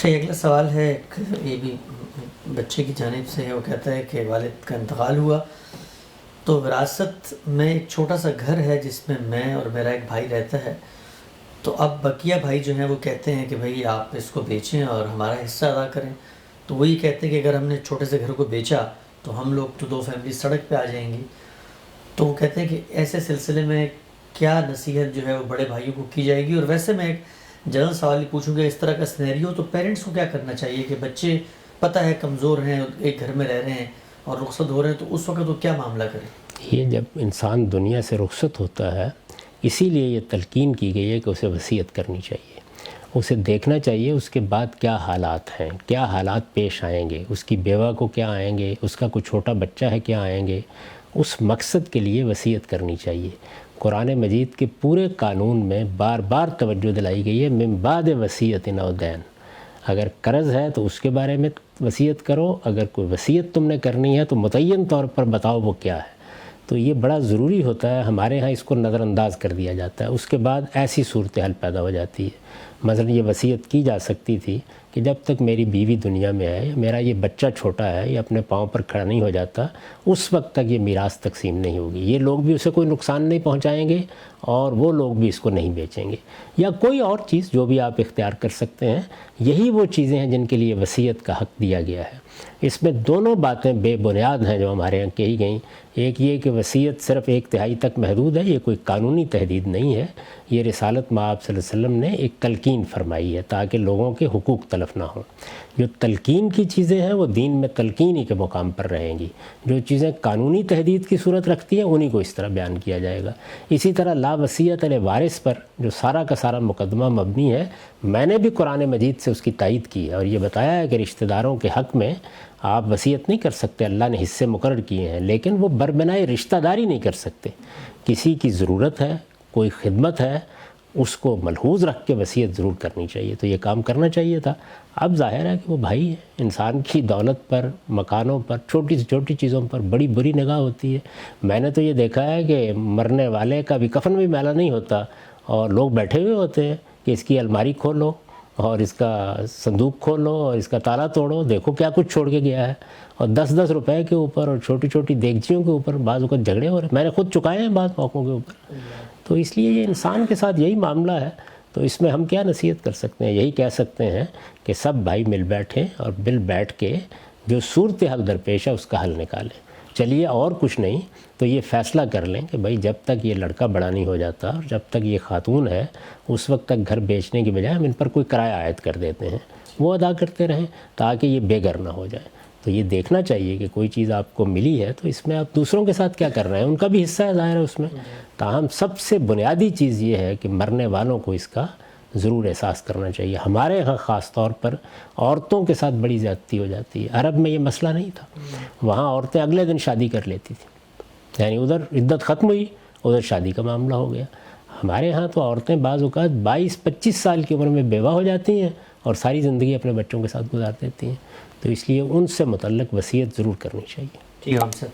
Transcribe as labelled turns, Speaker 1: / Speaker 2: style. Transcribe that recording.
Speaker 1: اچھا، اگلا سوال ہے، یہ بھی بچے کی جانب سے ہے۔ وہ کہتا ہے کہ والد کا انتقال ہوا تو وراثت میں ایک چھوٹا سا گھر ہے جس میں اور میرا ایک بھائی رہتا ہے، تو اب بقیہ بھائی جو ہیں وہ کہتے ہیں کہ بھئی آپ اس کو بیچیں اور ہمارا حصہ ادا کریں۔ تو وہی کہتے ہیں کہ اگر ہم نے چھوٹے سے گھر کو بیچا تو ہم لوگ تو 2 فیملی سڑک پہ آ جائیں گی۔ تو وہ کہتے ہیں کہ ایسے سلسلے میں کیا نصیحت جو ہے وہ بڑے بھائیوں کو کی جائے گی؟ اور ویسے میں ایک جنرل سوال ہی پوچھوں گا، اس طرح کا سینیریو تو پیرنٹس کو کیا کرنا چاہیے کہ بچے پتہ ہے کمزور ہیں، ایک گھر میں رہ رہے ہیں اور رخصت ہو رہے ہیں، تو اس وقت وہ کیا معاملہ کریں؟
Speaker 2: یہ جب انسان دنیا سے رخصت ہوتا ہے، اسی لیے یہ تلقین کی گئی ہے کہ اسے وصیت کرنی چاہیے، اسے دیکھنا چاہیے اس کے بعد کیا حالات ہیں، کیا حالات پیش آئیں گے، اس کی بیوہ کو کیا آئیں گے، اس کا کوئی چھوٹا بچہ ہے کیا آئیں گے، اس مقصد کے لیے وصیت کرنی چاہیے۔ قرآن مجید کے پورے قانون میں بار بار توجہ دلائی گئی ہے، من بعد وصیت او دین، اگر قرض ہے تو اس کے بارے میں وصیت کرو، اگر کوئی وصیت تم نے کرنی ہے تو متعین طور پر بتاؤ وہ کیا ہے۔ تو یہ بڑا ضروری ہوتا ہے، ہمارے ہاں اس کو نظر انداز کر دیا جاتا ہے، اس کے بعد ایسی صورتحال پیدا ہو جاتی ہے۔ مثلا یہ وصیت کی جا سکتی تھی کہ جب تک میری بیوی دنیا میں ہے، میرا یہ بچہ چھوٹا ہے، یہ اپنے پاؤں پر کھڑا نہیں ہو جاتا، اس وقت تک یہ میراث تقسیم نہیں ہوگی، یہ لوگ بھی اسے کوئی نقصان نہیں پہنچائیں گے اور وہ لوگ بھی اس کو نہیں بیچیں گے، یا کوئی اور چیز جو بھی آپ اختیار کر سکتے ہیں۔ یہی وہ چیزیں ہیں جن کے لیے وصیت کا حق دیا گیا ہے۔ اس میں دونوں باتیں بے بنیاد ہیں جو ہمارے یہاں کہی گئیں۔ ایک یہ کہ وصیت صرف 1/3 تک محدود ہے، یہ کوئی قانونی تحدید نہیں ہے، یہ رسالت مآب صلی اللہ علیہ وسلم نے ایک تلقین فرمائی ہے تاکہ لوگوں کے حقوق تلف نہ ہوں۔ جو تلقین کی چیزیں ہیں وہ دین میں تلقین ہی کے مقام پر رہیں گی، جو چیزیں قانونی تحدید کی صورت رکھتی ہیں انہی کو اس طرح بیان کیا جائے گا۔ اسی طرح لا وصیت وارث پر جو سارا کا سارا مقدمہ مبنی ہے، میں نے بھی قرآن مجید سے اس کی تائید کی ہے اور یہ بتایا ہے کہ رشتہ داروں کے حق میں آپ وصیت نہیں کر سکتے، اللہ نے حصے مقرر کیے ہیں، لیکن وہ بربنائے رشتہ داری نہیں کر سکتے۔ کسی کی ضرورت ہے، کوئی خدمت ہے، اس کو ملحوظ رکھ کے وصیت ضرور کرنی چاہیے، تو یہ کام کرنا چاہیے تھا۔ اب ظاہر ہے کہ وہ بھائی ہے، انسان کی دولت پر، مکانوں پر، چھوٹی سے چھوٹی چیزوں پر بڑی بری نگاہ ہوتی ہے۔ میں نے تو یہ دیکھا ہے کہ مرنے والے کا بھی کفن بھی میلا نہیں ہوتا اور لوگ بیٹھے ہوئے ہوتے ہیں کہ اس کی الماری کھولو اور اس کا صندوق کھولو اور اس کا تالا توڑو، دیکھو کیا کچھ چھوڑ کے گیا ہے، اور 10-10 روپے کے اوپر اور چھوٹی چھوٹی دیگچیوں کے اوپر بعض اوقات جھگڑے ہو رہے ہیں، میں نے خود چکائے ہیں بعض موقعوں کے اوپر۔ تو اس لیے یہ انسان کے ساتھ یہی معاملہ ہے، تو اس میں ہم کیا نصیحت کر سکتے ہیں؟ یہی کہہ سکتے ہیں کہ سب بھائی مل بیٹھیں اور بیٹھ کے جو صورتحال درپیش ہے اس کا حل نکالیں۔ چلیے اور کچھ نہیں تو یہ فیصلہ کر لیں کہ بھائی جب تک یہ لڑکا بڑا نہیں ہو جاتا اور جب تک یہ خاتون ہے، اس وقت تک گھر بیچنے کی بجائے ہم ان پر کوئی کرایہ عائد کر دیتے ہیں، وہ ادا کرتے رہیں تاکہ یہ بے گھر نہ ہو جائے۔ تو یہ دیکھنا چاہیے کہ کوئی چیز آپ کو ملی ہے تو اس میں آپ دوسروں کے ساتھ کیا کر رہے ہیں، ان کا بھی حصہ ہے ظاہر ہے اس میں۔ تاہم سب سے بنیادی چیز یہ ہے کہ مرنے والوں کو اس کا ضرور احساس کرنا چاہیے۔ ہمارے ہاں خاص طور پر عورتوں کے ساتھ بڑی زیادتی ہو جاتی ہے، عرب میں یہ مسئلہ نہیں تھا، وہاں عورتیں اگلے دن شادی کر لیتی تھیں، یعنی ادھر عدت ختم ہوئی، ادھر شادی کا معاملہ ہو گیا۔ ہمارے ہاں تو عورتیں بعض اوقات 22-25 سال کی عمر میں بیوہ ہو جاتی ہیں اور ساری زندگی اپنے بچوں کے ساتھ گزار دیتی ہیں، تو اس لیے ان سے متعلق وصیت ضرور کرنی چاہیے۔
Speaker 1: ٹھیک ہے سر۔